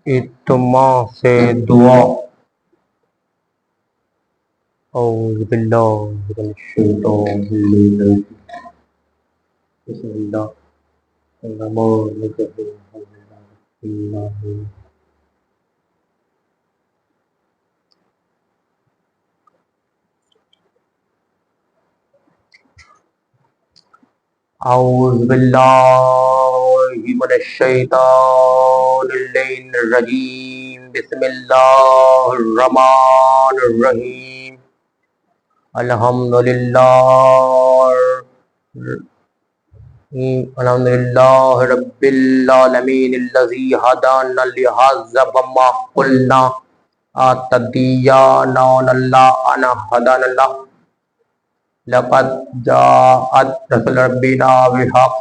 اجتماع سے دعا۔ اعوذ باللہ من الشیطان الرجیم، بسم اللہ الرحمن الرحیم۔ اعوذ باللہ من الشیطان الرجیم، بسم اللہ الرحمن الرحیم۔ الحمدللہ رب العالمین الذی ہدانا لہذا وما قلنا اهتدینا الا ان هدانا اللہ، لقد جاءت رسول ربنا بالحق،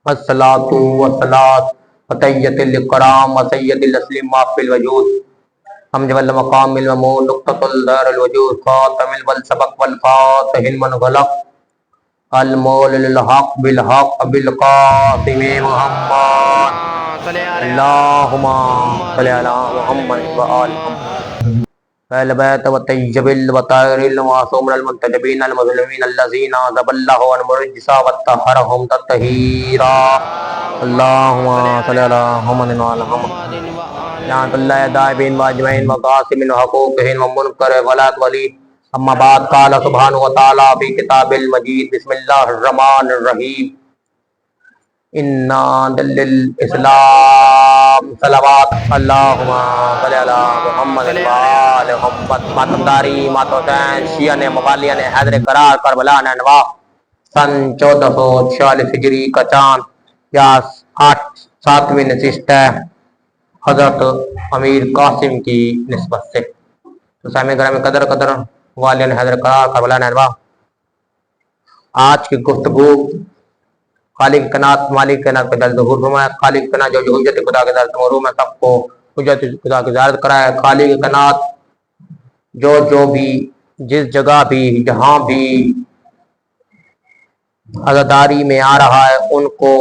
الصلاة والصلاة وتحیۃ الاکرام وسید الاسلام فی الوجود، حمد والمقام الممون نقطۃ الدار الوجود، خاتم والسبق والفاتح من غلق، المول الحق بالحق بالقاسم محمد، اللہم صلی علی محمد وآل محمد، اہل بیت والطیب الطاہر المعصومین المنتجبین المظلومین الذین عذب اللہ عنہم الرجس وطہرہم تطہیرا، اللہم صلی علی محمد وآل محمد، لعنۃ اللہ دائبین واجمعین وقاسم حقوقہم ومنکر ولات ولی، اما بعد، قال سبحانہ وتعالی فی کتاب المجید، بسم اللہ الرحمن الرحیم، انا للاسلام صلوات، اللہم صلی علی محمد وآل محمد۔ ماتم داری ماتم حسین شیعہ نے موالیہ نے حیدر قرار کربلا نینوا، سن 1446 ہجری کا چاند یا 7ویں نشست ہے حضرت امیر قاسم کی نسبت سے۔ تو سامع گرامی قدر والیہ نے حیدر قرار کربلا نینوا، آج کی گفتگو خالق کائنات مالک کائنات کے در ظہور فرمائے، خالق کائنات جو حجت خدا کے در محروم ہے سب کو حجت خدا کی زیارت کرائے، خالق کائنات جو بھی جس جگہ بھی جہاں بھی عزاداری میں آ رہا ہے ان کو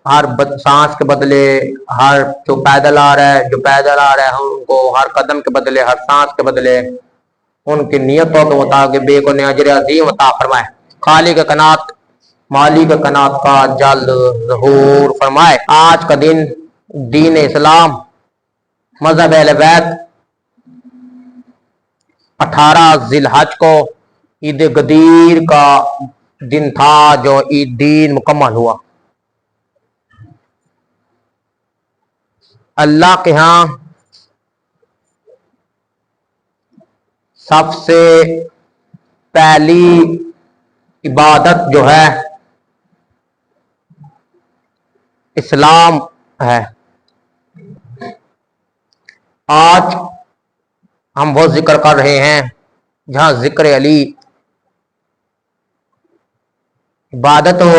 ہر سانس کے بدلے، ہر جو پیدل آ رہا ہے ان کو ہر قدم کے بدلے، ہر سانس کے بدلے ان کی نیتوں کے مطابق بے کو اجر عظیم عطا فرمائے، خالق کائنات مالک کائنات کا جلد ظہور فرمائے۔ آج کا دن دین اسلام مذہب اہل بیت 18 ذی الحج کو عید غدیر کا دن تھا جو عید دین مکمل ہوا۔ اللہ کے ہاں سب سے پہلی عبادت جو ہے اسلام ہے۔ آج ہم وہ ذکر کر رہے ہیں جہاں ذکر علی عبادتوں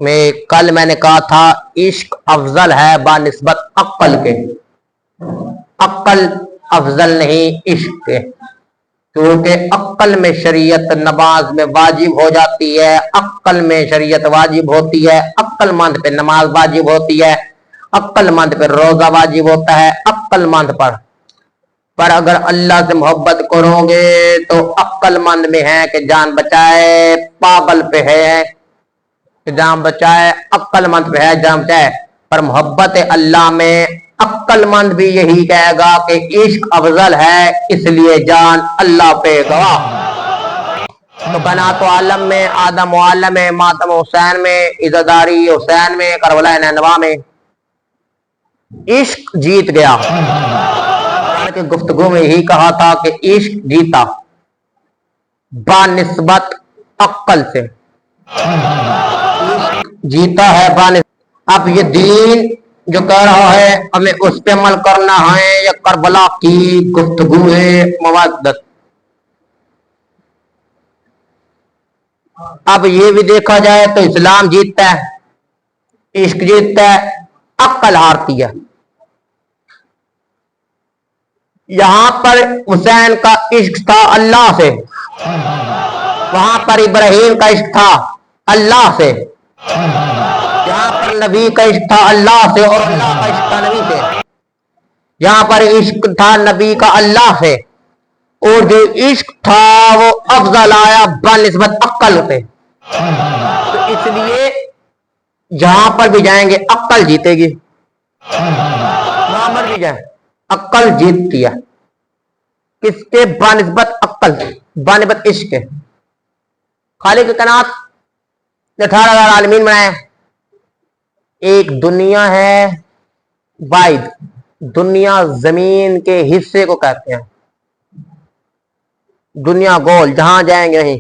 میں کل میں نے کہا تھا عشق افضل ہے بنسبت عقل کے، عقل افضل نہیں عشق کے، کیونکہ عقل میں شریعت نماز میں واجب ہو جاتی ہے، عقل میں شریعت واجب ہوتی ہے، عقل مند پہ نماز واجب ہوتی ہے، عقل مند پہ روزہ واجب ہوتا ہے، عقل مند پر اگر اللہ سے محبت کرو گے تو عقل مند میں ہے کہ جان بچائے، پاگل پہ ہے کہ جان بچائے، عقل مند پہ ہے جان بچائے، پر محبت اللہ میں عقل مند بھی یہی کہے گا کہ عشق افضل ہے اس لیے جان اللہ پہ گواہ۔ تو بنات عالم میں، آدم عالم میں، ماتم حسین میں، عزاداری حسین میں، کربلا نینوا میں عشق جیت گیا۔ گفتگو میں یہی کہا تھا کہ عشق جیتا بنسبت عقل سے، جیتا ہے بنسبت۔ اب یہ دین جو کہہ رہا ہے ہمیں اس پہ عمل کرنا ہے یا کربلا کی گفتگو ہے مودت۔ اب یہ بھی دیکھا جائے تو اسلام جیتتا ہے، عشق جیتتا ہے، عقل ہارتی ہے۔ یہاں پر حسین کا عشق تھا اللہ سے، وہاں پر ابراہیم کا عشق تھا اللہ سے، یہاں پر نبی کا عشق تھا اللہ سے اور اللہ کا عشق تھا نبی سے۔ یہاں پر عشق تھا نبی کا اللہ سے، اور جو عشق تھا وہ افضل آیا بنسبت عقل سے، تو اس لیے جہاں پر بھی جائیں گے عقل جیتے گی، جہاں پر بھی جائیں عقل جیتتی ہے، کس کے؟ بنسبت عقل، بنسبت عشق کے۔ خالق کائنات نے 18,000 عالمین بنائے، ایک دنیا ہے واحد، دنیا زمین کے حصے کو کہتے ہیں، دنیا گول جہاں جائیں گے وہیں،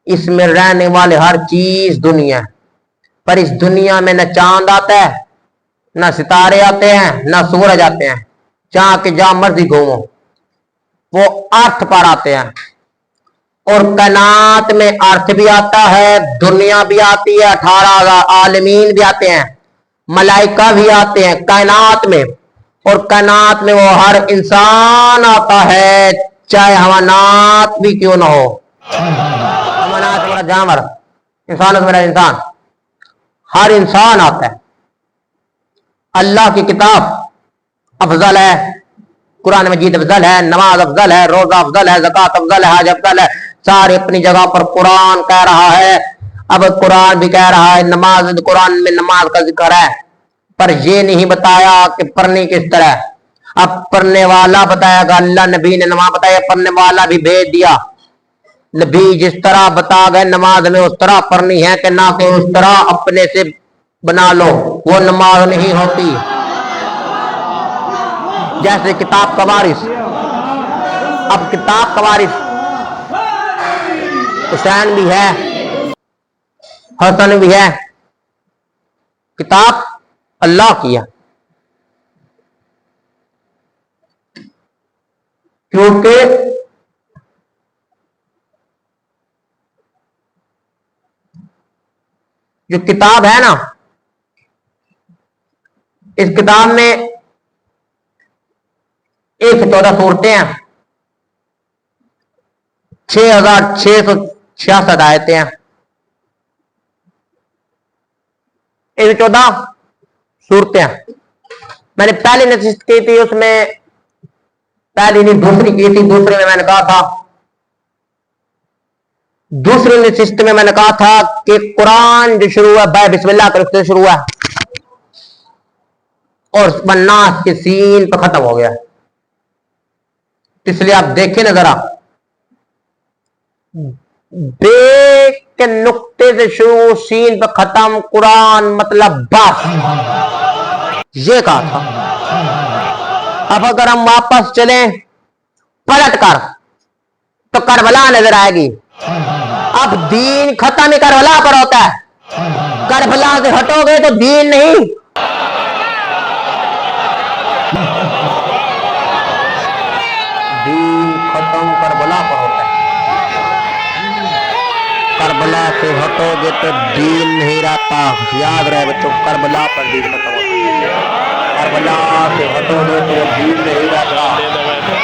اس میں رہنے والے ہر چیز دنیا ہے، پر اس دنیا میں نہ چاند آتا ہے، نہ ستارے آتے ہیں، نہ سورج آتے ہیں، جہاں کے جہاں مرضی گھومو وہ ارتھ پر آتے ہیں، اور کائنات میں ارتھ بھی آتا ہے، دنیا بھی آتی ہے، 18,000 عالمین بھی آتے ہیں، ملائکہ بھی آتے ہیں کائنات میں، اور کائنات میں وہ ہر انسان آتا ہے، چاہے حیوانات بھی کیوں نہ ہو، حیوانات میرا جانور، انسان میرا انسان، ہر انسان آتا ہے۔ اللہ کی کتاب افضل ہے، قرآن مجید افضل ہے، نماز افضل ہے، روزہ افضل ہے، زکات افضل ہے، حج افضل ہے، سارے اپنی جگہ پر قرآن کہہ رہا ہے، اب قرآن بھی کہہ رہا ہے نماز، قرآن میں نماز کا ذکر ہے، پر یہ نہیں بتایا کہ پڑھنی کس طرح، اب پڑھنے والا بتایا گا، اللہ نبی نے نماز بتایا، پڑھنے والا بھی بھیج دیا، نبی جس طرح بتا گئے نماز میں اس طرح پڑھنی ہے، کہ نہ کہ اس طرح اپنے سے بنا لو، وہ نماز نہیں ہوتی۔ جیسے کتاب کا وارث، اب کتاب کا وارث حسین بھی ہے، حسن بھی ہے، کتاب اللہ کی ہے، کیونکہ جو کتاب ہے نا، اس کتاب میں 114 صورتیں ہیں، 6,666 آیتیں ہیں، 114 صورتیں ہیں۔ میں نے پہلی نشست کی تھی، اس میں پہلی نہیں دوسری کی تھی، دوسرے میں نے کہا تھا، دوسری نشست میں نے کہا تھا کہ قرآن جو شروع ہے بے بسم اللہ کرتے سے شروع ہے، اور والناس کے سین پہ ختم ہو گیا، اس لیے آپ دیکھیں نا ذرا، بے کے نقطے سے شروع، سین پہ ختم، قرآن مطلب بس، یہ کہا تھا۔ اب اگر ہم واپس چلیں پلٹ کر تو کربلا نظر آئے گی، اب دین ختم ہی کربلا پر ہوتا ہے، کربلا سے ہٹو گے تو دین نہیں، دین ختم کربلا پر ہوتا ہے، کربلا سے ہٹو گے تو دین نہیں رہتا، یاد رہے بچوں، کربلا پر دین ختم ہوتا ہے، کربلا سے ہٹو گے تو دین نہیں رہتا۔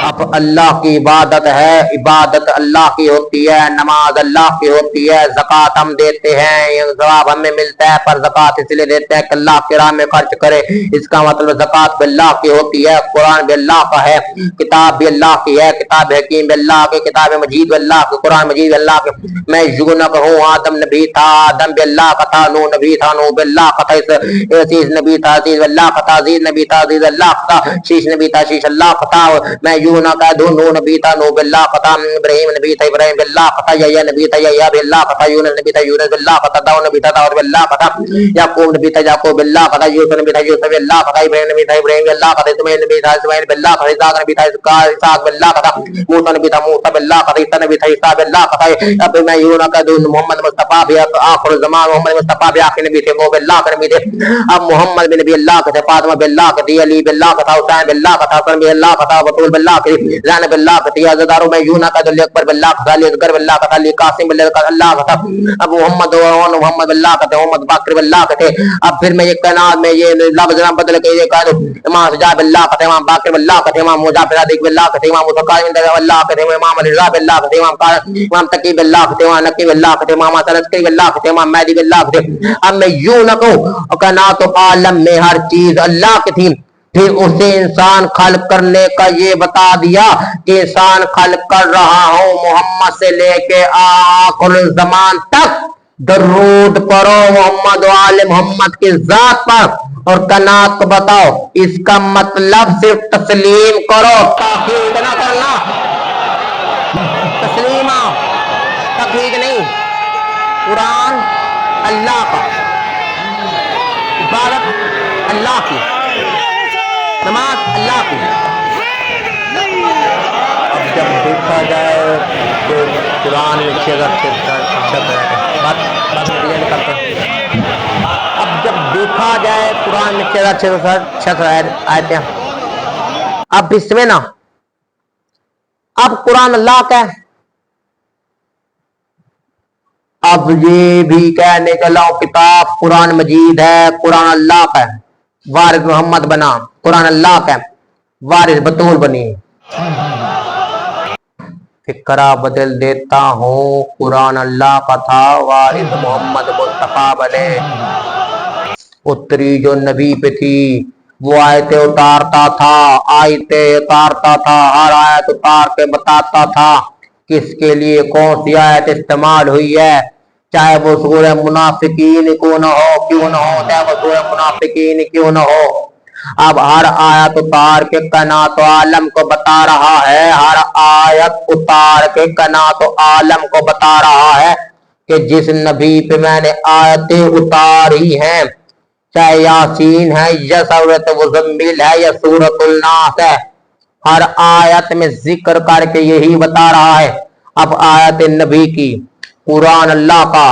اب اللہ کی عبادت ہے، عبادت اللہ کی ہوتی ہے، نماز اللہ کی ہوتی ہے، زکات ہم دیتے ہیں، یہ ثواب ہمیں ملتا ہے، پر زکات اس لیے دیتے ہیں کہ اللہ کی راہ میں خرچ کرے، اس کا مطلب زکات بھی اللہ کی ہوتی ہے، قرآن بھی اللہ کا ہے، کتاب بھی اللہ کی ہے، کتاب حکیم بھی اللہ کی، کتاب مجید بھی اللہ کی، قرآن مجید بھی اللہ کی، میں یونک ہوں، آدم نبی تھا، آدم بھی اللہ کا تھا، نوح نبی تھا، نوح بھی اللہ کا تھا، عزیز نبی تھا، عزیز اللہ کا تھا، عزیز نبی تھا، عزیز اللہ کا تھا، شیش نبی تھا، شیش اللہ کا تھا، میں یوں نہ کہہ دوں، نوح نبی تھا، نوح باللہ کا تھا، ابراہیم نبی تھا، ابراہیم باللہ کا تھا، یحییٰ نبی تھا، یحییٰ باللہ کا تھا، یونس نبی تھا، یونس باللہ کا تھا، داؤد نبی تھا، داؤد باللہ کا تھا، یعقوب نبی تھا، یعقوب باللہ کا تھا، یوسف نبی تھا، یوسف باللہ کا تھا، ابراہیم نبی تھا، ابراہیم باللہ کا تھا، اسماعیل نبی تھا، اسماعیل باللہ کا تھا، اسحاق نبی تھا، اسحاق باللہ کا تھا، موسیٰ نبی تھا، موسیٰ باللہ کا تھا، عیسیٰ نبی تھا، عیسیٰ باللہ کا تھا۔ اب میں یوں نہ کہہ دوں محمد مصطفیٰ بھی آخر الزمان، محمد مصطفیٰ بھی آخر نبی تھے، وہ باللہ کا نبی تھے، اب محمد بھی نبی اللہ کے تھے، فاطمہ باللہ کا تھی، علی باللہ کا تھا، حسین باللہ کا تھا، حسن باللہ کا تھا، بطول باللہ کی، زینب باللہ کا تھی، عزدارو میں یوں نہ کہہ دوں اکبر باللہ کا تھا، علی اصغر باللہ کا تھا، علی قاسم باللہ کا تھا، اب محمد باللہ کا تھے، محمد باقر باللہ کا تھے۔ اب پھر میں یہ کائنات میں یہ لفظ نہ بدل کے یہ کہہ دوں امام سجاد باللہ کا تھے، امام باقر باللہ کا تھے، امام مجاہد صادق باللہ کا تھے، امام متقایم باللہ کا تھے، امام علی رضا باللہ کا تھے، امام تقی باللہ کا تھے، امام نقی باللہ کا تھے، امام حسن عسکری باللہ کا تھے، امام مہدی باللہ کا تھے۔ اب میں یوں نہ کہوں کائنات و عالم میں ہر چیز اللہ کی تھی، پھر اسے انسان خلق کرنے کا یہ بتا دیا کہ انسان خلق کر رہا ہوں محمد سے لے کے آخر الزمان تک درود پڑھو محمد و آل محمد کی ذات پر اور قناعت کو بتاؤ. اس کا مطلب صرف تسلیم کرو, تحقیق نہ کرنا. تسلیم تحقیق نہیں. قرآن اللہ کا, عبادت اللہ کی, نماز اللہ کی. اب جب دیکھا جائے تو قرآن اب جب دیکھا جائے قرآن میں آیتیں. اب اس میں نا اب قرآن اللہ کا ہے. اب یہ بھی کہنے چلا کتاب قرآن مجید ہے, قرآن اللہ کا ہے. وارث محمد بنا, قرآن اللہ کا ہے. وارث بطول بنی, فکرہ بدل دیتا ہوں, قرآن اللہ کا تھا, وارث محمد مصطفیٰ بنے. اتری جو نبی پہ تھی وہ آیتیں اتارتا تھا, ہر آیت اتار کے بتاتا تھا کس کے لیے کون سی آیت استعمال ہوئی ہے, چاہے وہ سورہ منافقین کیوں نہ ہو, چاہے وہ سورہ منافقین کیوں نہ ہو. اب ہر آیت اتار کے کائنات و عالم کو بتا رہا ہے, ہر آیت اتار کے کائنات و عالم کو بتا رہا ہے کہ جس نبی پہ میں نے آیتیں اتاری ہیں, چاہے یاسین ہے یا سورۃ مزمل ہے یا سورۃ الناس ہے, ہر آیت میں ذکر کر کے یہی بتا رہا ہے. اب آیت نبی کی, قرآن اللہ کا,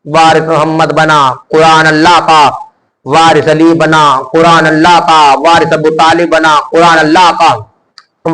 وارث محمد بنا, قرآن اللہ کا, وارث علی بنا, قرآن اللہ کا, وارث ابو طالب بنا, قرآن اللہ کا,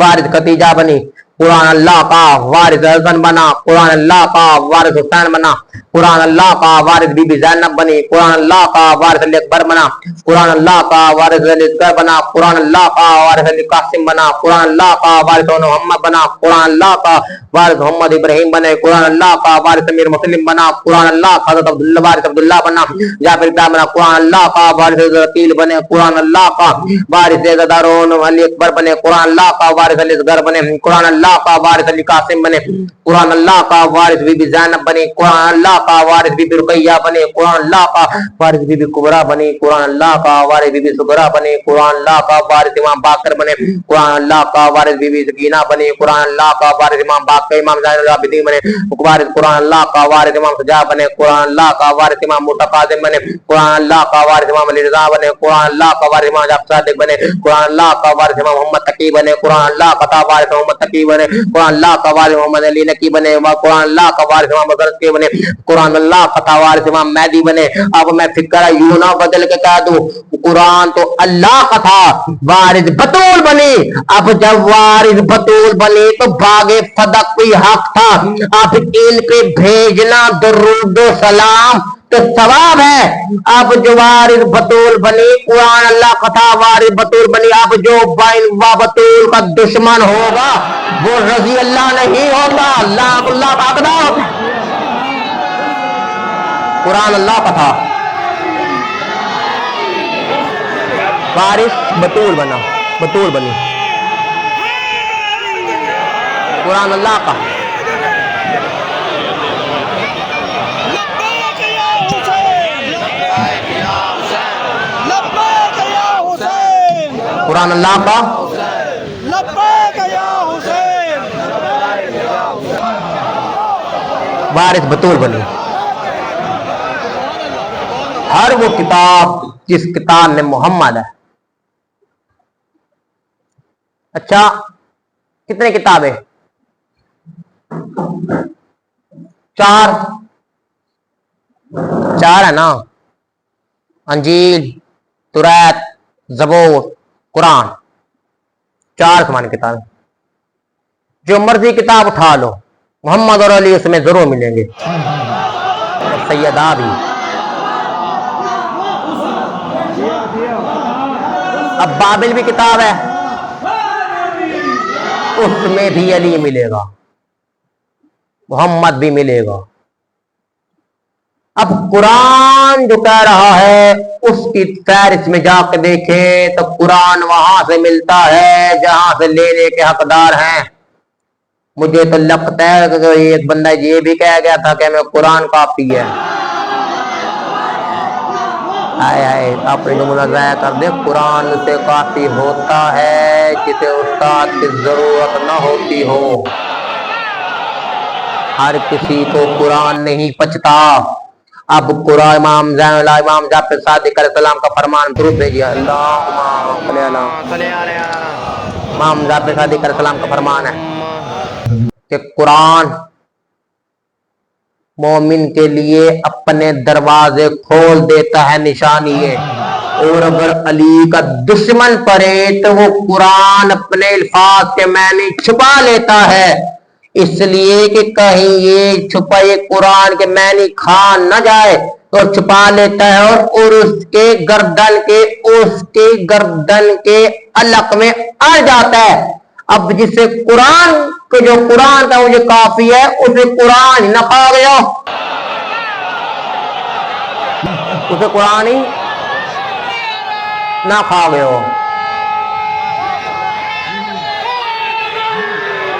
وارث خدیجہ بنی, قرآن اللہ کا, وارث حسن بنا, قرآن اللہ کا, وارث حسین بنا, قرآن اللہ کا, وارث بی بی زینب بنی, قرآن اللہ کا, وارث علی اکبر بنا, قرآن اللہ کا, وارث علی اصغر بنا, قرآن اللہ کا, وارث علی قاسم بنا, قرآن اللہ کا, وارث محمد بنا, قرآن اللہ کا, وارث محمد ابراہیم بنے, قرآن اللہ کا, وارث امیر مسلم بنا, قرآن اللہ کا, وارث عبداللہ بنا, جابر بنا, قرآن اللہ کا, وارث رقیل بنے, قرآن اللہ کا, وارث زدارون علی اکبر بنے, قرآن اللہ کا, وارث علی اصغر بنے, قرآن اللہ کا, وارث علی قاسم بنے, قرآن اللہ کا, وارث بی بی زینب بنی, قرآن اللہ کا, وارث بی بی رقیہ بنے, قرآن اللہ کا, وارث بی بی کبرا بنی, قرآن اللہ کا, وارث بی بی سغرا بنی, قرآن اللہ کا, وارث امام باقر بنے, قرآن اللہ کا, وارث بی بی سکینہ بنی, قرآن اللہ کا, وارث امام باقر امام زین العابدین بنے, وارث قرآن اللہ کا, وارث امام سجا بنے, قرآن اللہ کا, وارث امام متقادم بنے, قرآن اللہ کا, وارث امام علی رضا بنے, قرآن اللہ کا, وارث امام جعفر صادق بنے, قرآن اللہ کا, وارث امام محمد تقی بنے, قرآن اللہ کا, وارث محمد تقی بنے, قرآن اللہ کا, وارث محمد علی نقی بنے, قرآن اللہ کا, وارث امام حضرت کے بنے, قرآن اللہ کا, وارث امام مہدی بنے. اب میں فکر یوں نہ بدل کے کہہ دوں قرآن تو اللہ کا تھا, وارث بطول بنی. اب جب وارث بطول بنی تو باغ فدق کوئی حق تھا, اب ان پہ بھیجنا درود و سلام تو ثواب ہے. اب جو وارث بطول بنی, قرآن اللہ کا تھا, وارث بطول بنی, اب جو بطول کا دشمن ہوگا وہ رضی اللہ نہیں ہوتا, اللہ اکبر. قرآن اللہ کا تھا, وارث بطول بنا, بطول بنی, قرآن اللہ کا. قرآن اللہ کا, وارث بطول بنی. ہر وہ کتاب جس کتاب میں محمد ہے. اچھا کتنے کتابیں؟ 4 ہے نا, انجیل, توریت, زبور, قرآن, 4 سمان کتابیں. جو مرضی کتاب اٹھا لو, محمد اور علی اس میں ضرور ملیں گے, سیدہ بھی. اب بابل بھی کتاب ہے, اس میں بھی علی ملے گا, محمد بھی ملے گا. اب قرآن جو کہہ رہا ہے اس کی فہرست میں جا کے دیکھیں تو قرآن وہاں سے ملتا ہے جہاں سے لینے کے حقدار ہیں. مجھے تو لگتا ہے کہ ایک بندہ یہ بھی کہہ گیا تھا کہ میں قرآن کافی ہے. آئے آپ نے جو منازعہ کر دے قرآن سے کافی ہوتا ہے جسے استاد کی ضرورت نہ ہوتی ہو. ہر کسی کو قرآن نہیں پچتا. اب قرآن امام زین اللہ امام جعفر صادق علیہ السلام کا فرمان درود بھیجیے اللہم صلی علی امام جعفر صادق علیہ السلام کا فرمان ہے کہ قرآن مومن کے لیے اپنے دروازے کھول دیتا ہے نشانی ہے. اور اگر علی کا دشمن پڑے تو وہ قرآن اپنے الفاظ کے معنی چھپا لیتا ہے اس لیے کہ کہیں یہ چھپائے قرآن کے معنی کھا نہ جائے تو چھپا لیتا ہے اور اس کے گردن کے علق میں آ جاتا ہے. اب جسے قرآن کو جو قرآن کا مجھے کافی ہے اسے قرآن نہ کھا گیا اسے قرآن ہی نہ کھا گیا.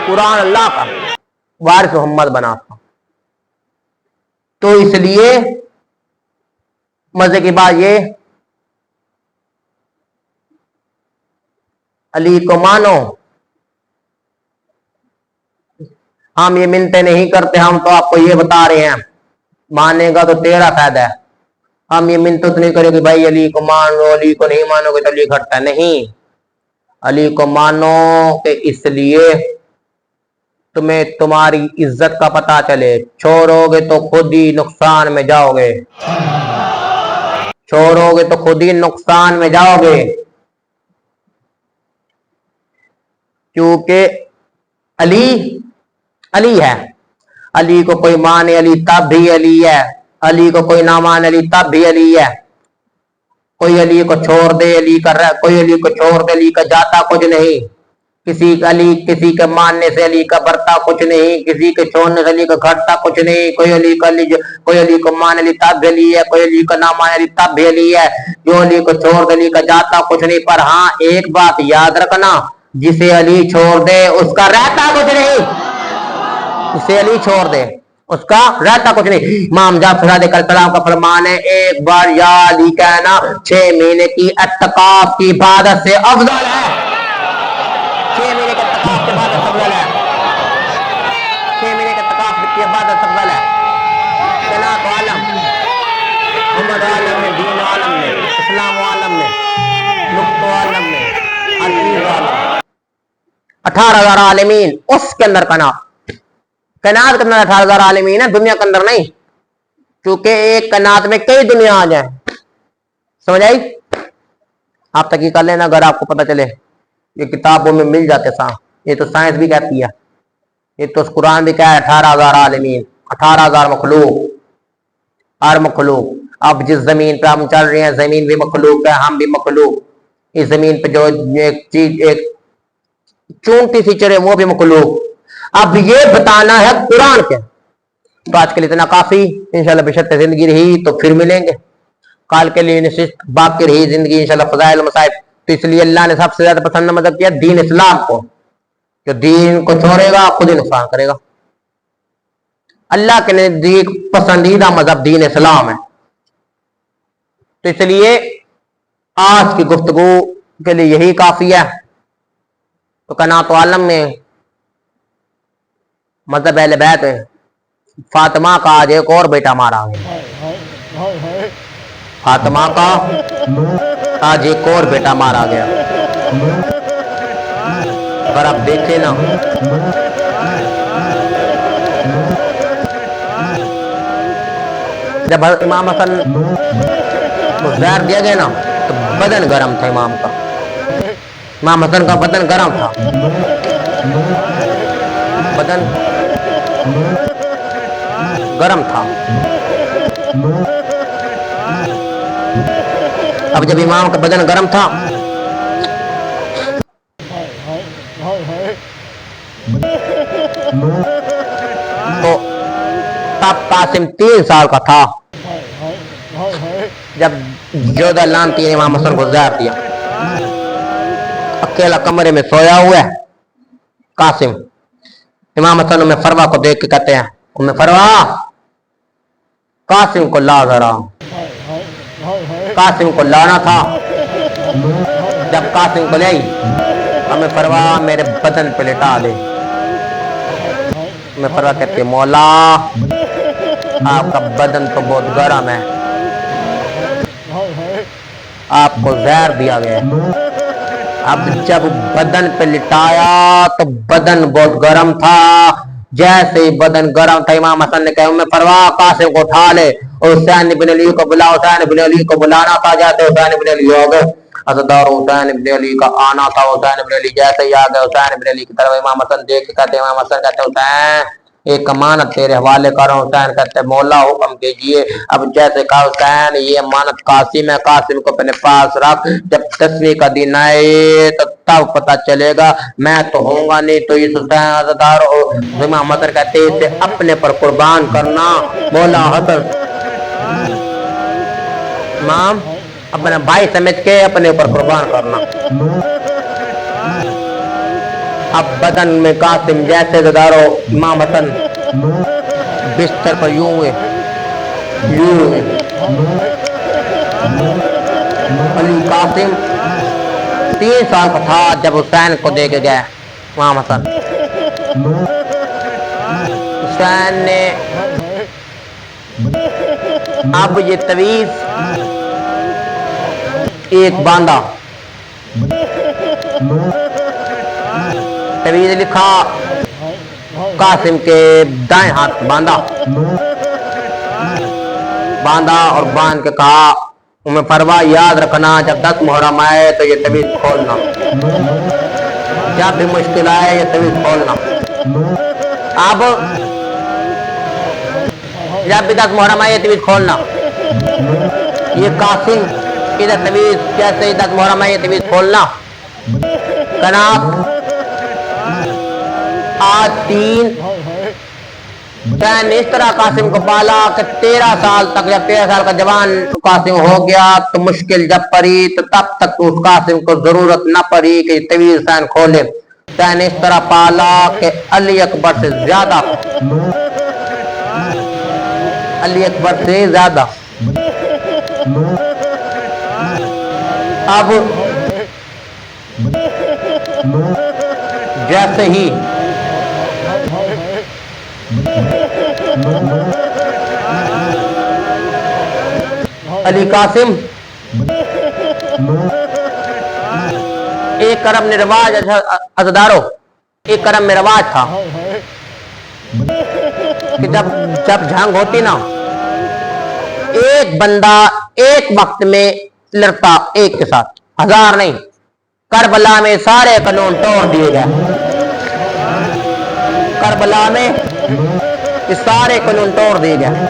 قرآن اللہ کا وارث محمد بنا تھا. تو اس لیے مزے کی بات یہ علی کو مانو. ہم یہ منتیں نہیں کرتے ہم تو آپ کو یہ بتا رہے ہیں مانے گا تو تیرا فائدہ ہے. ہم یہ منت نہیں کرے کہ بھائی علی کو مانو علی کو نہیں مانو گے تو علی گھٹتا نہیں. علی کو مانو کہ اس لیے تمہیں تمہاری عزت کا پتہ چلے. چھوڑو گے تو خود ہی نقصان میں جاؤ گے. چھوڑو گے تو خود ہی نقصان میں جاؤ گے. کیونکہ علی ہے. علی کو کوئی مانے علی تب بھی علی ہے. علی کو کوئی نہ مانے علی تب بھی علی ہے. کوئی علی کو چھوڑ دے علی کا کوئی علی کو چھوڑ دے علی کا جاتا کچھ نہیں. کسی کے ماننے سے علی کا بڑھتا کچھ نہیں. کسی کے چھوڑنے سے علی کا گھٹتا کچھ نہیں. کوئی علی کو مان علی تب بھی علی ہے. کوئی علی کو نہ مان علی تب بھی علی ہے. جو علی کو چھوڑ دے علی کا جاتا کچھ نہیں. پر ہاں ایک بات یاد رکھنا جسے علی چھوڑ دے اس کا رہتا کچھ نہیں. جسے علی چھوڑ دے اس کا رہتا کچھ نہیں. امام جعفر صادق علیہ السلام کا فرمان ہے ایک بار یا علی کہنا 6 مہینے کی اعتکاف کی عبادت سے افضل ہے. 6 مہینے کے اعتکاف کی عبادت افضل ہے. 6 مہینے کے اعتکاف کی عبادت افضل ہے. جنات عالم محمد عالم میں دین عالم میں اسلام عالم میں نقط عالم میں عزیز عالم 18,000 عالمین اس کے اندر کائنات کے اندر 18,000 عالمین ہے دنیا کے اندر نہیں. کیونکہ ایک کائنات میں کئی دنیا آ جائیں. سمجھ آئی؟ آپ تحقیق کر لینا اگر آپ کو پتہ چلے. یہ کتابوں میں مل جاتے یہ تو سائنس بھی کہتی ہے. یہ تو قرآن بھی کہا ہے 18,000 عالمین 18,000 مخلوق. ہر مخلوق اب جس زمین پہ ہم چل رہے ہیں زمین بھی مخلوق ہے ہم بھی مخلوق. اس زمین پہ جو ایک چیز ایک چونٹی سی چرے وہ بھی مخلوق. اب یہ بتانا ہے قرآن کے. تو آج کے لیے اتنا کافی. انشاءاللہ بشرط زندگی رہی تو پھر ملیں گے. کال کے لیے نشست باقی رہی زندگی انشاءاللہ فضائل مصائب. تو اس لیے اللہ نے سب سے زیادہ پسند مذہب کیا دین اسلام کو. جو دین کو چھوڑے گا خود ہی نقصان کرے گا. اللہ کے نزدیک پسندیدہ مذہب دین اسلام ہے. تو اس لیے آج کی گفتگو کے لیے یہی کافی ہے. تو قناۃ عالم میں مذہب اہل بیت فاطمہ کا آج ایک اور بیٹا مارا گیا. فاطمہ کا آج ایک اور بیٹا مارا گیا. اگر آپ دیکھیں نا جب امام حسن کو زہر دیا گیا نا تو بدن گرم تھا امام کا. امام حسن کا بدن گرم تھا. بدن گرم تھا. اب جب امام کا بدن گرم تھا تو تب قاسم 3 سال کا تھا. جب جودہ لانتی نے امام حسن کو زہر دیا، اکیلا کمرے میں سویا ہوا ہے قاسم، امام حسن ام فروا کو دیکھ کے کہتے ہیں ام فروا قاسم کو لا ذرا، قاسم کو لانا تھا، جب قاسم کو لے ام فروا میرے بدن پہ لٹا دے، ام فروا کہتے مولا آپ کا بدن تو بہت گرم ہے، آپ کو زہر دیا گیا، اب جب بدن پہ لٹایا تو بدن بہت گرم تھا، جیسے ہی بدن گرم تھا امام حسن نے کہا ام فروا قاسم کو اٹھا لے اور حسین بن علی کو بلا، حسین بن علی کو بلانا تھا، جیسے حسین بن علی ہو گئے عزادار حسین بن علی کا آنا تھا، حسین بن علی جیسے ہی آ گئے حسین بن علی کی طرف امام حسن دیکھ کے کہتے امام حسن کہتے حسین ایک امانت تیرے حوالے کر رہا ہوں، حسین کہتے مولا حکم کیجئے، اب جیسے کہا حسین یہ امانت قاسم ہے، قاسم کو اپنے پاس رکھ، جب 10ویں کا دن آئے تو تب پتہ چلے گا، میں تو ہوں گا نہیں تو اس حسین عزادار امام حسن کہتے اسے اپنے پر قربان کرنا، مولا حسن امام اپنا بھائی سمجھ کے اپنے اوپر قربان کرنا۔ اب بدن میں قاسم جیسے عزادارو امام حسن بستر پر یوں ہوئے علی قاسم 3 سال کا تھا جب حسین کو دے کے گیا امام حسن، حسین نے اب یہ تویز ایک باندھا، تویز لکھا قاسم کے دائیں ہاتھ باندھا اور باندھ کے کہا ام فروا یاد رکھنا جب 10 محرم آئے تو یہ تویز کھولنا، جب بھی مشکل آئے یہ تویز کھولنا، اب جب بھی 10 محرم آئے یہ تویز کھولنا، یہ قاسم ادھر تویز جیسے ہی 10 محرم آئے یہ تویز کھولنا، کناب آج 3 اس طرح قاسم کو پالا کہ 13 سال تک، جب 13 سال کا جوان قاسم ہو گیا تو مشکل جب پڑی تو تب تک اس قاسم کو ضرورت نہ پڑی کہ طویل حسین کھولے، حسین اس طرح پالا کہ علی اکبر سے زیادہ اب جیسے ہی علی قاسم ایک کرم میں رواج عزادارو، ایک کرم میں رواج تھا کہ جب جنگ ہوتی نا ایک بندہ ایک وقت میں لڑتا ایک کے ساتھ، 1000 نہیں، کربلا میں سارے قانون توڑ دیے گئے، کربلا میں سارے قانون توڑ دیے گئے،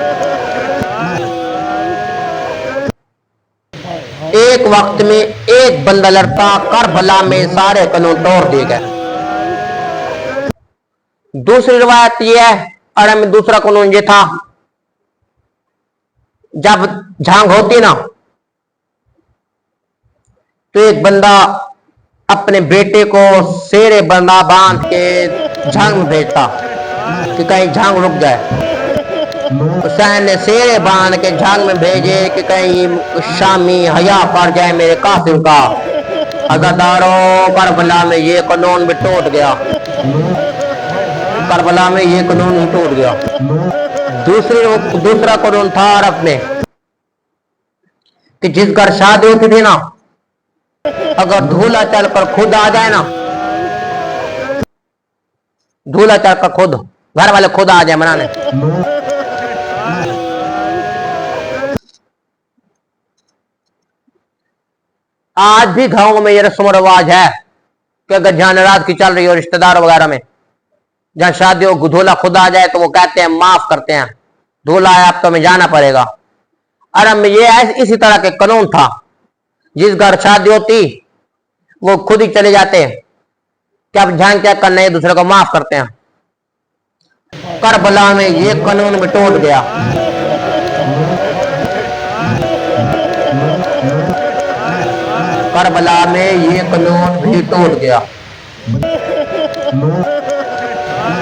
ایک وقت میں ایک بندہ لڑتا، کربلا میں سارے قانون توڑ دیے گئے۔ دوسری روایت یہ ہے اور ہمیں دوسرا قانون یہ تھا جب جنگ ہوتی نا تو ایک بندہ اپنے بیٹے کو سیرے بندہ باندھ کے جنگ میں بھیجتا کہ کہیں جنگ رک جائے، حسین نے سیرے باندھ کے جنگ میں بھیجے کہ کہیں شامی حیا پڑ جائے میرے قاسم کا، عزادارو کربلا میں یہ قانون بھی ٹوٹ گیا، کربلا میں یہ قانون بھی ٹوٹ گیا۔ دوسرا قانون تھا عرب میں کہ جس گھر شادی ہوتی تھی نا اگر دھولا چل کر خود آ جائے نا، دھولا چل کر خود گھر والے خود آ جائے منانے، آج بھی گھروں میں یہ رسم و رواج ہے کہ اگر جہاں ناراضگی چل رہی ہو رشتہ دار وغیرہ میں، جہاں شادی ہو دھولا خود آ جائے تو وہ کہتے ہیں معاف کرتے ہیں، دھولا ہے اب تو ہمیں جانا پڑے گا۔ عرب میں یہ اسی طرح کے قانون تھا، جس گھر شادی ہوتی وہ خود ہی چلے جاتے کہ اب جہاں کیا کرنا ہے دوسرے کو معاف کرتے ہیں۔ کربلا میں یہ قانون بھی ٹوٹ گیا، کربلا میں یہ قانون بھی ٹوٹ گیا.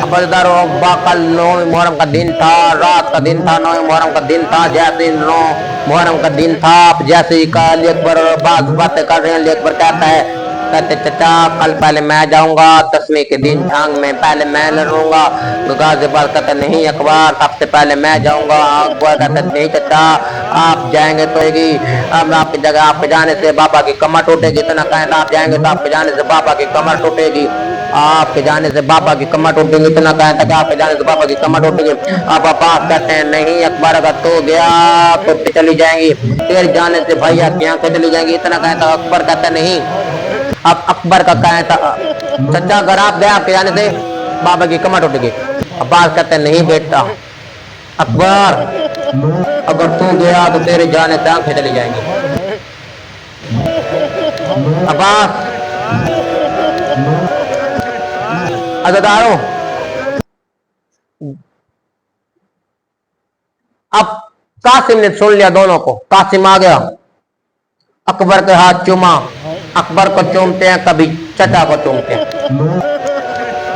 ابردار ابا کل 9 محرم کا دن تھا, رات کا دن تھا, 9 محرم کا دن تھا. جیسے 9 محرم کا دن تھا, جیسے ہی علی اکبر بعض باتیں کر رہے ہیں. علی اکبر کہتا ہے, کہتے چچا کل پہلے میں جاؤں گا, 10ویں کے دن جنگ میں پہلے میں لڑوں گا. غازی باز کہتا نہیں اکبر سب سے پہلے میں جاؤں گا. اکبر کہتا نہیں چچا آپ جائیں گے تو اب آپ کی جگہ آپ کے جانے سے بابا کی کمر ٹوٹے گی. اتنا کہیں آپ جائیں گے تو آپ کے جانے سے بابا کی کمر ٹوٹے گی. آپ کے جانے سے بابا کی کمر ٹوٹے گی. اتنا کہیں تک آپ کے جانے سے بابا کی کمر ٹوٹے گی. اب عباس کہتے ہیں نہیں اکبر اگر تو گیا تو چلی جائیں گی, تیرے جانے سے بھیا کی آنکھیں چلی جائیں گی. اتنا کہیں تک اکبر کہتا نہیں. اب اکبر کا کہیں تھا چچا اگر آپ گئے آپ کے جانے سے بابا کی کمر ٹوٹے گی. عباس کہتے ہیں نہیں بیٹا اکبر اگر تو گیا تو تیرے جانے سے آنکھیں چلی جائیں گی. عباس عزیزداروں اب قاسم نے سن لیا دونوں کو. قاسم آ گیا, اکبر کے ہاتھ چوما. اکبر کو چومتے ہیں, کبھی چچا کو چومتے ہیں,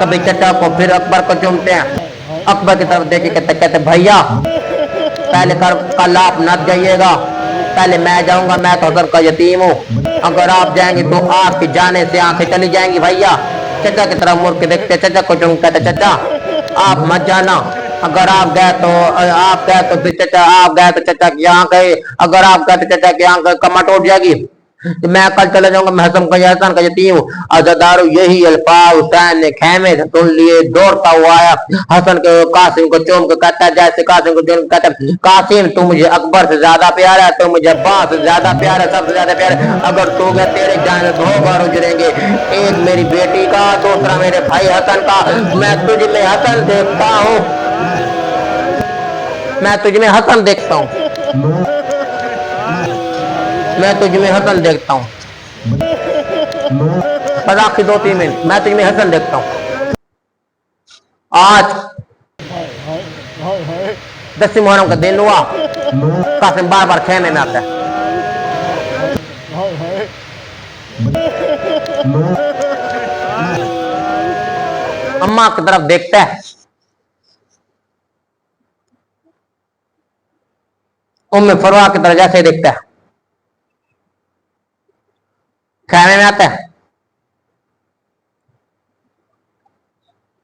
کبھی چچا کو, پھر اکبر کو چومتے ہیں. اکبر کی طرف دیکھ کے کہتے بھیا پہلے کل آپ نہ جائیے گا, پہلے میں جاؤں گا. میں تو حضر کا یتیم ہوں, اگر آپ جائیں گے تو آپ کی جانے سے آنکھیں چلی جائیں گی. بھیا چچا کی طرف مڑ کے دیکھتے, چچا کو چوم کہتے چچا آپ مت جانا, اگر آپ گئے تو آپ گئے تو پھر چچا, آپ گئے تو چچا کی آنکھیں, اگر آپ گئے تو چچا کی آنکھیں کمر ٹوٹ جائے گی. میں کل چلا جاؤں گا, میں حسن کا یتیم ہوں. عزیزدارو یہی الفاظ حسین نے خیمے سے سن لیے, دوڑتا ہوا آیا. حسن کے قاسم کو چوم کے کہتا ہے, جیسے قاسم کو چوم کے کہتا ہے قاسم تو مجھے اکبر سے زیادہ پیارا ہے, تو مجھے عباس سے زیادہ پیارا ہے, سب سے زیادہ پیارا ہے. اگر تو گئے تیرے جانے 2 بار اجڑیں گے, ایک میری بیٹی کا, دوسرا میرے بھائی حسن کا. میں تجھ میں حسن دیکھتا ہوں, میں تجھ میں حسن دیکھتا ہوں, میں تجھ میں حسن دیکھتا ہوں. بس آخری 2-3 منٹ, میں تجھ میں حسن دیکھتا ہوں. آج 10 محرم کا دن ہوا. قاسم بار بار خیمے میں آتا ہے. اماں کی طرف دیکھتا ہے, ام فروا کی طرف جیسے دیکھتا ہے, خیمے میں آتا ہے.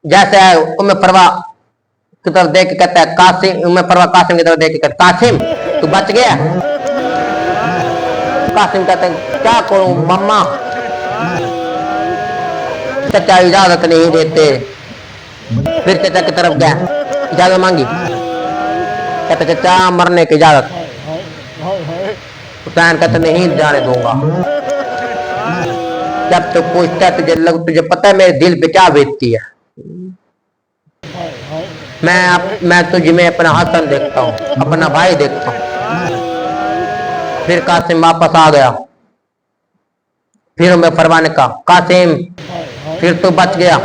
جیسے ام فروا کی طرف دیکھ کے کہتا ہے قاسم, ام فروا قاسم کی طرف دیکھ کے کہتا ہے قاسم تو بچ گیا. قاسم کہتے ہیں کیا کروں مما, چچا اجازت نہیں دیتے. پھر چچا کی طرف گیا, اجازت مانگی, کہتے چچا مرنے کی اجازت. حسین کہتے نہیں جانے دوں گا. جب تو پوچھتا ہے تجھے پتہ ہے میرے دل پہ کیا بیتتی ہے, میں تجھ میں اپنا حسن دیکھتا ہوں, اپنا بھائی دیکھتا ہوں. پھر قاسم واپس آ گیا. پھر میں فروا نے کہا قاسم پھر تو بچ گیا.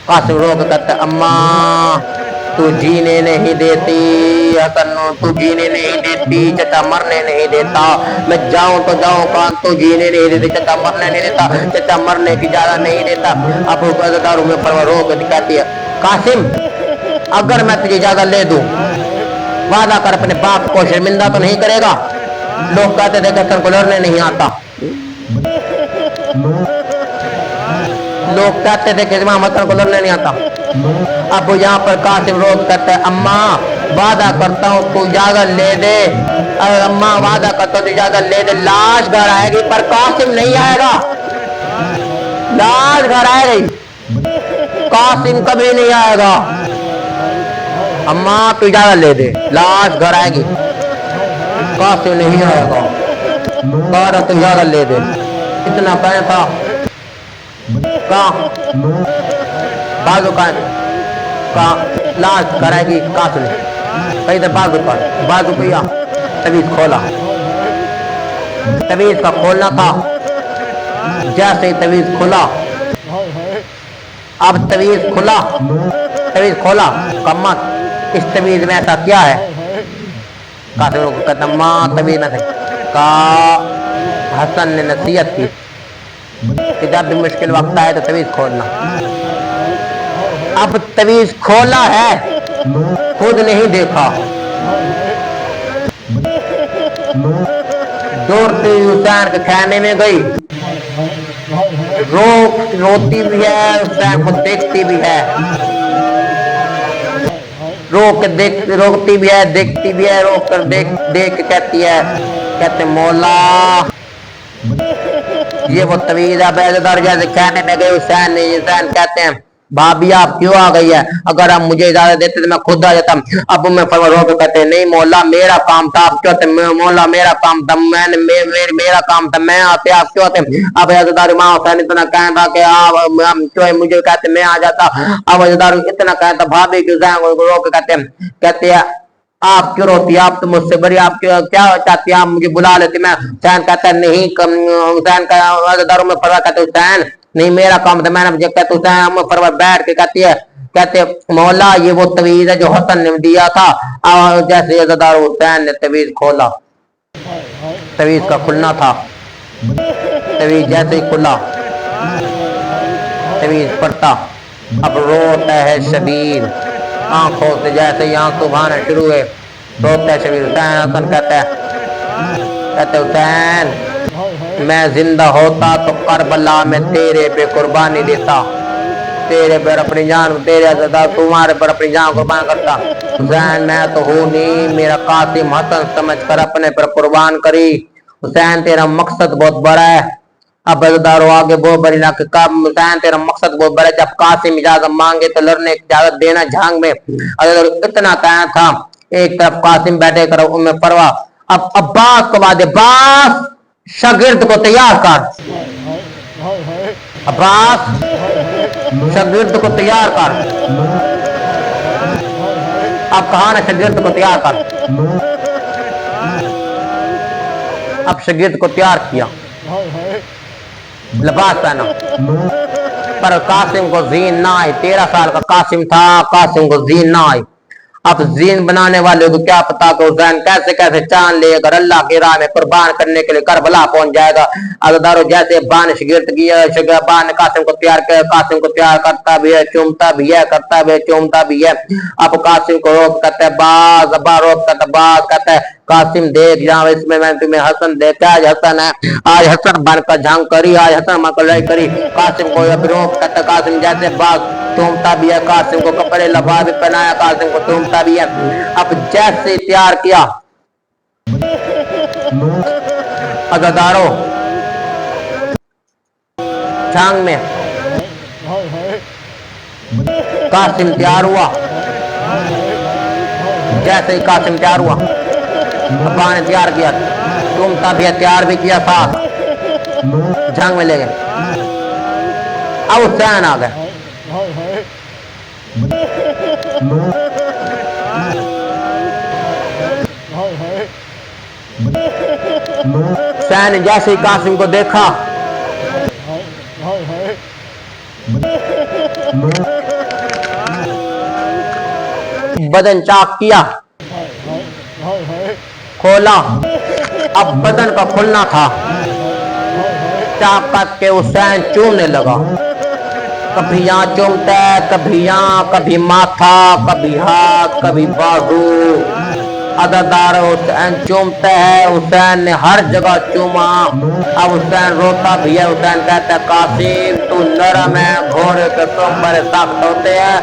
قاسم رو کے کہتا ہے اماں تو جینے نہیں دیتی, حسن تو جینے نہیں دیتی, چچا مرنے نہیں دیتا. میں جاؤں تو جاؤں کان, تو جینے نہیں دیتی, چچا مرنے نہیں دیتا, چچا مرنے کی اجازت نہیں دیتا. اب عزیزداروں میں فروا رو کے کہتی ہے قاسم اگر میں تجھے اجازت لے دوں, وعدہ کر اپنے باپ کو شرمندہ تو نہیں کرے گا. لوگ کہتے تھے کہ حسن کو لڑنے نہیں آتا, لوگ کہتے تھے کہ امام حسن کو لڑنے نہیں آتا. اب یہاں پر قاسم روز کہتا ہے اماں وعدہ کرتا ہوں تو اجازت لے دے, اماں وعدہ کرتا ہوں تو اجازت لے دے. لاش گھر آئے گی پر قاسم نہیں آئے گا, لاش گھر آئے گی, قاسم کبھی نہیں آئے گا. اماں تو اجازت لے دے, لاش گھر آئے گی, قاسم نہیں آئے گا. بارہ تو اجازت لے دے. اتنا کہیں تھا بازو کا لاش گھر آئے گی قاسم, کہیں تھے بازو پر, بازو کیا تویز کھولا. تویز کا کھولنا تھا, جیسے تویز کھولا, اب تویز کھولا, تویز کھولا کمت اس تویز میں ایسا کیا ہے. قاسم کو کہتا ماں تویز میں سے کہا حسن نے نصیحت کی کہ جب بھی مشکل وقت آئے تو تویز کھولنا. اب تویز کھولا ہے خود نہیں دیکھا. دوڑتی حسین کے کھانے میں گئی, روتی بھی ہے, حسین کو دیکھتی بھی ہے, روکتی بھی ہے, دیکھتی بھی ہے, روک کر دیکھ کے کہتی ہے, کہتے مولا یہ وہ طویل ہے. بیزدار جیسے کہنے میں گئے حسین کہتے ہیں بھابی آپ کیوں آ گئی ہے, اگر آپ مجھے اجازت دیتے تو میں خود آ جاتا. اب میں فرما رو کے کہتے ہیں نہیں مولا میرا کام تھا, آپ کیوں آتے, مولا میرا کام تھا, میرا کام تھا, میں آتے آپ کیوں آتے. اب بیزدار امام حسین اتنا کہنا تھا کہ آپ مجھے کہتے میں آ جاتا. اب بیزدار اتنا کہتا بھابی کیوں رو کے کہتے ہیں آپ کیوں روتی, آپ تو مجھ سے بری, آپ کیا چاہتی ہیں, آپ مجھے بلا لیتی. میں حسین کہتا ہے نہیں, حسین کا داروں میں فرما کہتے حسین نہیں میرا کام تھا, میں نے کہتے حسین فرما بیٹھ کے کہتی ہے کہتے مولا یہ وہ تویز ہے جو حسن نے دیا تھا. جیسے عزادار حسین نے تویز کھولا, تویز کا کھلنا تھا, تویز جیسے ہی کھلا تویز پڑتا. اب روتا ہے شبیر آنکھوں سے جیسے ہی آنکھ بہانا شروع ہوئے, روتا ہے شبیر. حسین حسن کہتے حسین میں زندہ ہوتا تو کربلا میں تیرے پہ قربانی دیتا, تیرے پر اپنی جان, تیرے عزادار تمہارے پر اپنی جان قربان کرتا. حسین میں تو ہوں نہیں, میرا قاسم حسن سمجھ کر اپنے پر قربان کری. حسین تیرا مقصد بہت بڑا ہے. اب عزاداروں آگے بہت بڑی نہ کہ حسین تیرا مقصد بہت بڑا ہے, جب قاسم اجازت مانگے تو لڑنے کی اجازت دینا جھانگ میں. اتنا کہنا تھا, ایک طرف قاسم بیٹھے کر ام فروا. اب عباس کو بعد عباس شاگرد کو تیار کر, عباس شاگرد کو تیار کر. اب کہا نا شاگرد کو تیار کر. اب شاگرد کو تیار کیا, لباس پہنا, پر قاسم کو زین نہ آئی. 13 سال کا قاسم تھا, قاسم کو زین نہ آئی. اب زین بنانے والے کو کیا پتا کہ حسین کیسے کیسے چاند لے کر اللہ کی راہ میں قربان کرنے کے لیے کربلا پہنچ جائے گا. عزاداروں جیسے بان شگرد کیا, بان قاسم کو تیار کیا, قاسم کو تیار کرتا بھی ہے, چومتا بھی ہے, کرتا بھی ہے, چومتا بھی ہے. اب قاسم کو روک کہتا ہے باز, ابا روک کہتا ہے باز, کہتا ہے قاسم دیکھ جاؤ اس میں تمہیں حسن دیکھا, آج حسن ہے, آج حسن بن کر جھانک کری, آج حسن بن کر لڑائی کری. قاسم کو روک کہتا ہے قاسم جیسے باز چومتا بھی ہے, قاسم کو کپڑے لبا بھی پہنایا, قاسم کو چومتا بھی ہے. اب جیسے تیار کیا عزاداروں جھانگ میں, قاسم تیار ہوا. جیسے ہی قاسم تیار ہوا, ابا نے تیار کیا, چومتا بھی ہے, تیار بھی کیا, ساتھ جھانگ میں لے گئے. اب حسین آ گئے. حسین نے جیسے ہی قاسم کو دیکھا بدن چاک کیا, کھولا. اب بدن کا کھلنا تھا, چاک کر کے حسین چومنے لگا. کبھی یہاں چومتا ہے, کبھی یہاں, کبھی ماتھا, کبھی ہاتھ, کبھی بازو. عزادار حسین چومتا ہے, حسین نے ہر جگہ چوما. اب حسین روتا بھی ہے. حسین کہتا ہے قاسم تو نرم ہے, گھوڑے کے تم بڑے سخت ہوتے ہیں.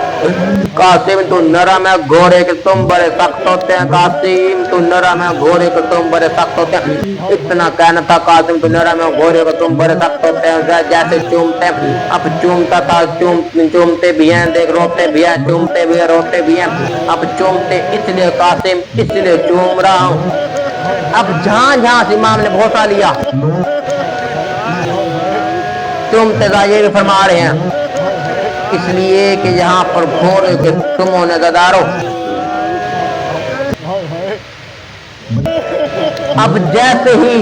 قاسم تو نرم ہے, گھوڑے کے تم بڑے سخت ہوتے ہیں. قاسم تو نرم ہے, گھوڑے کے تم بڑے سخت ہوتے ہیں. اتنا کہنا تھا قاسم تو نرم ہے, گھوڑے کے تم بڑے سخت ہوتے ہیں. جیسے چومتے ہیں, اب چومتا تھا, چومتے بھی ہیں, دیکھ روتے بھی ہیں, چومتے بھی ہیں, روتے بھی ہیں. اب چومتے اس لیے قاسم اس لیے چوم رہا ہوں. اب جہاں جہاں سے امام نے بھوسا لیا چومتے تھا, یہ بھی فرما رہے ہیں اس لیے کہ یہاں پر گھوڑے کے تموں نے عزاداروں. اب جیسے ہی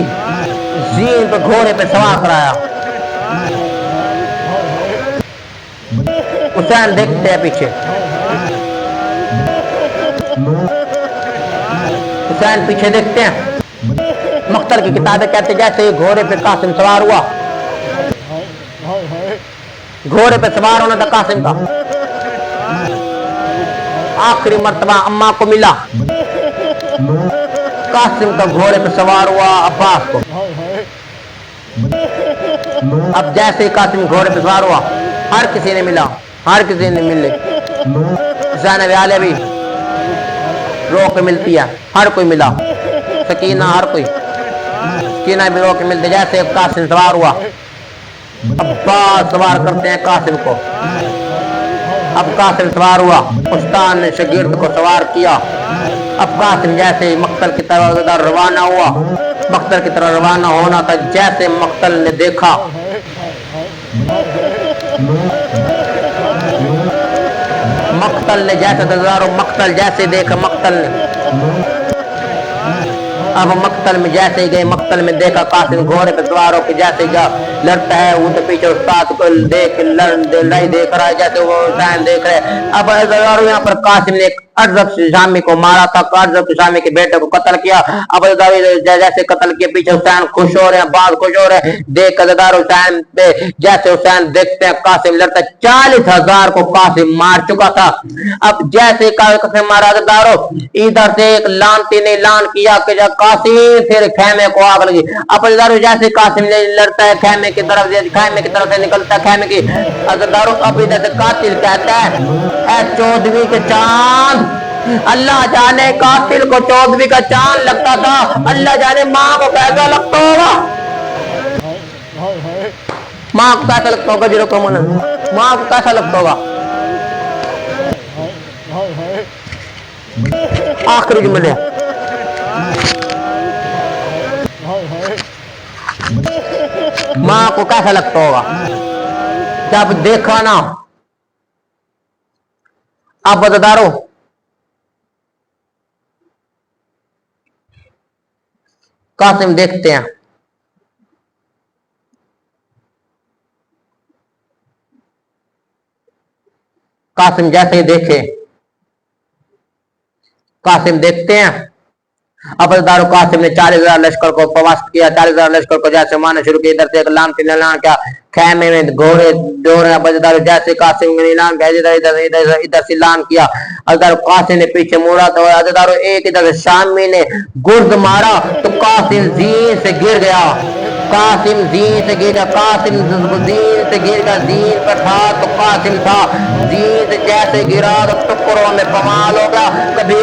زین پہ گھوڑے پہ سوار کرایا, حسین دیکھتے ہیں پیچھے, حسین پیچھے دیکھتے ہیں, مقتل مقتل کی کتابیں کہتے جیسے ہی گھوڑے پہ قاسم سوار ہوا, گھوڑے پہ سوار ہونا تھا قاسم کا, آخری مرتبہ اماں کو ملا, قاسم کا گھوڑے پہ سوار ہوا عباس کو. اب جیسے ہی قاسم گھوڑے پہ سوار ہوا ہر کسی نے ملا, ہر کسی نے ملے. زینب عالیہ بھی رو کے ملتی ہے, ہر کوئی ملا, سکینہ ہر کوئی, سکینہ بھی رو کے ملتے. جیسے قاسم سوار ہوا عباس سوار کرتے ہیں قاسم کو. اب قاسم سوار ہوا, استاد نے شاگرد کو سوار کیا. اب قاسم جیسے مقتل کی طرف روانہ ہوا, مقتل کی طرف روانہ ہونا تھا, جیسے مقتل نے دیکھا مقتل نے جیسے مقتل جیسے دیکھا مقتل نے, اب مقتل میں جیسے ہی گئے, مقتل میں دیکھا قاسم گھوڑے پہ سوار ہو کے جیسے لڑتا ہے, وہ تو پیچھے استاد کو دیکھ لڑائی دیکھ رہا ہے جیسے وہ حسین دیکھ رہے. اب یہاں پر قاسم نے ایک ارزق شامی کو مارا تھا, ارزق شامی کے بیٹے کو قتل کیا. اب جیسے قتل کیا پیچھے حسین خوش ہو رہے ہیں, بعض خوش ہو رہے ہیں دیکھ کر حسین پہ. جیسے حسین دیکھتے ہیں قاسم لڑتا ہے, 40,000 کو قاسم مار چکا تھا. اب جیسے قاسم مارا دارو ادھر سے ایک لانتی نے اعلان کیا کہ جب قاسم پھر خیمے کو آگ لگی. اب دارو جیسے قاسم لڑتا ہے خیمے کی طرف سے نکلتا ہے خیمے کی, دارو اب ادھر سے قاتل کہتا ہے اے 14ویں کے چاند, اللہ جانے قاتل کو 14ویں کا چاند لگتا تھا, اللہ جانے ماں کو کیسا لگتا ہوگا, ماں کو کیسا لگتا ہوگا, جیرو کو من ماں کو کیسا لگتا ہوگا. آخری جملے ماں کو کیسا لگتا ہوگا جب دیکھا نا. آپ بتدارو قاسم دیکھتے ہیں, قاسم جیسے ہی دیکھے قاسم دیکھتے ہیں. اب دارو قاسم نے 40,000 لشکر کو پوست کیا, 40,000 لشکر کو جیسے مارنا شروع کیا. ادھر سے ایک لانتی نے اعلان کیا خیمے میں گھوڑے دوڑ رہے ہیں. دارو جیسے قاسم نے اعلان کیا ادھر سے اعلان کیا. دارو قاسم نے پیچھے موڑا تو دارو ایک ادھر سے شامی نے گرد مارا تو قاسم زین سے گر گیا, قاسم زین سے گر گیا, قاسم زین سے گر گیا. زین پر تھا تو قاسم تھا, زین سے جیسے گرا تو ٹکروں میں کمال ہو گیا. کبھی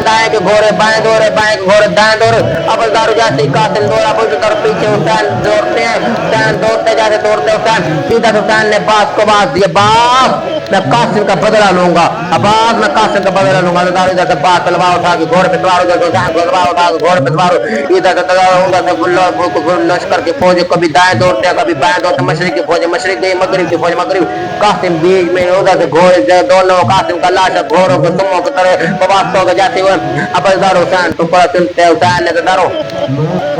دائیں کے گھوڑے بائیں دوڑے, بائیں کے گھوڑے دائیں دوڑے. اب دارو جیسے قاسم دوڑا دارو پیچھے حسین دوڑتے ہیں, حسین دوڑتے جیسے دوڑتے حسین سیدھا حسین نے باس کو باس دیا, باس میں قاسم کا بدلہ لوں گا, اب میں قاسم کا بدلہ لوں گا. دارو ادھر سے باس تلوار اٹھا کے گھوڑے پہ سوار ہو, حسین تلوار اٹھا کے گھوڑے پہ سوار ہو. ادھر سے لشکر کی فوج کبھی دائیں دوڑتے ہیں کبھی بائیں دوڑتے, مشرق کی فوج مشرق گئی, مغرب کی فوج مغرب. قاسم بیچ میں, ادھر سے گھوڑے دونوں قاسم کا لاش گھوڑوں کو سموں کی طرح وابستہ ہو گئے جاتے ہوئے. اب دارو حسین ٹکڑا چنتے, حسین نے دارو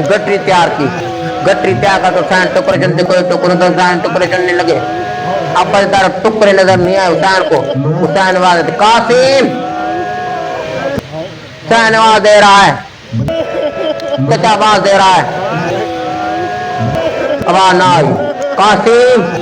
گٹری تیار کی, گٹری تیار کر تو حسین ٹکڑے چنتے, کوئی ٹکڑے تو حسین ٹکڑے چننے لگے. اب دارو ٹکڑے نظر نہیں آئے حسین کو. حسین آواز قاسم, حسین آواز دے رہا ہے, کیا آواز دے رہا ہے, آواز نہ آئی. قاسم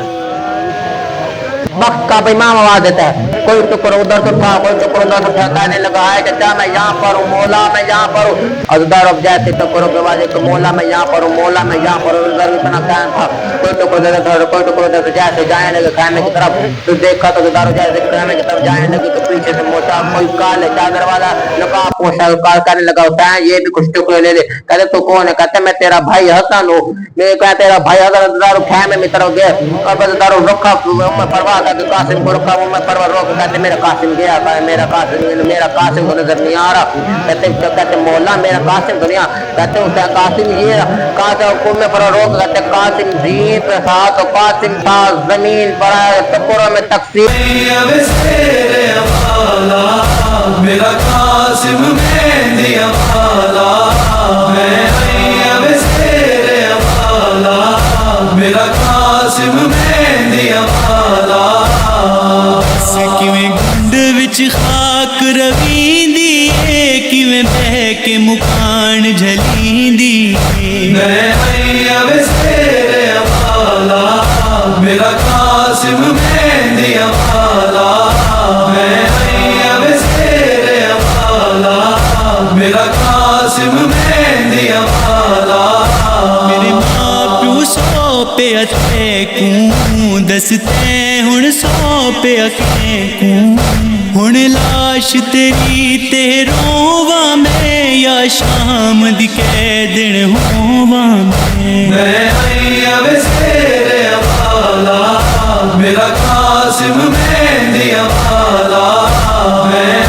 وقت کا امام آواز دیتا ہے, کوئی ٹکڑ ادھر تو تھا کوئی ٹکڑ ادھر تو تھا, کہنے لگا ہے کہ میں یہاں پر ہوں, مولا میں یہاں پر ہوں. ازدار اب جیسے ٹکڑوں کے بعد ایک مولا میں یہاں پر ہوں, مولا میں یہاں پر ہوں. ادھر اتنا قائم تھا, کوئی ٹکڑ ادھر تھا کوئی ٹکڑ ادھر. جیسے جائیں لگے خیمے کی طرف تو دیکھا تو ازدار جیسے خیمے کی طرف جائیں لگے تو پیچھے سے موٹا کوئی کالے چادر والا نقاب پوشا کہنے لگا حسین یہ بھی کچھ ٹکڑے لے لے. کہتے تو کون ہے, کہتے میں تیرا بھائی حسن ہوں. میں کہا تیرا بھائی حسن. ازدار خیمے میں طرف گئے, اب ازدار رکھا پرواہ تھا کہ قاسم کو رکھا, وہ میں پرواہ روک کہتے میرا قاسم گیا, میرا قاسم کو نظر نہیں آ رہا. کہتے مولا میرا قاسم کو نہیں آ, کہتے حسین قاسم یہ قاسم کو میں پرواہ روک, کہتے قاسم زین پہ تھا تو قاسم تھا زمین پر ٹکڑوں میں تقسیم. میرا قاسم مہندی والا, میرا قاسم مہندی والا. کیویں گنڈ وچ خاک رویندی ہے, کیویں بہ کہ مکان جھلیندی میں آئیاں وسیرے والا میرا قاسم مہندی والا میں آئیاں وسیرے والا میرا قاسم مہندی والا میرے ماں پیو سو پہ تے کوں دستے ہن سو پہ اکھیں کوں ہن لاش تیری تے روواں میں یا شام دی کہہ دن ہوواں میں آئیاں وسیرے والا میرا قاسم مہندی والا میں